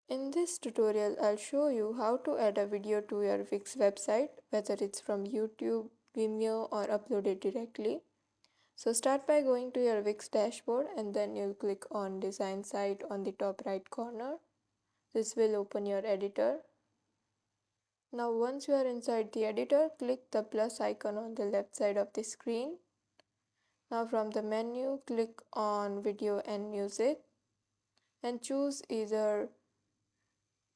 In this tutorial, I'll show you how to add a video to your Wix website, whether it's from YouTube, Vimeo, or upload it directly. So start by going to your Wix dashboard and then you'll click on Design Site on the top right corner. This will open your editor. Now once you are inside the editor, click the plus icon on the left side of the screen. Now from the menu, click on Video and Music and choose either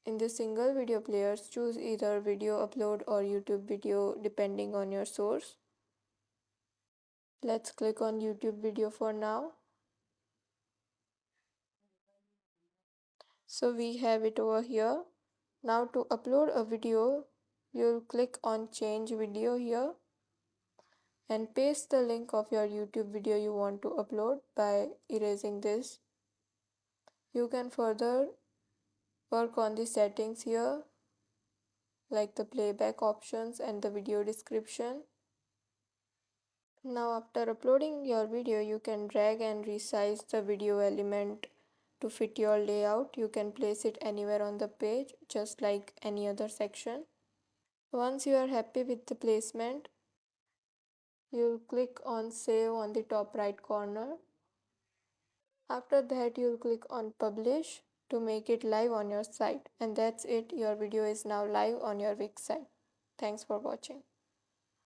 in the single video players, choose either video upload or YouTube video depending on your source. Let's click on YouTube video for now. So we have it over here. Now to upload a video, you'll click on change video here and paste the link of your YouTube video you want to upload by erasing this. You can further work on the settings here, like the playback options and the video description. Now after uploading your video, you can drag and resize the video element to fit your layout. You can place it anywhere on the page, just like any other section. Once you are happy with the placement, you'll click on save on the top right corner. After that, you'll click on publish to make it live on your site. And that's it, your video is now live on your Wix site. Thanks for watching.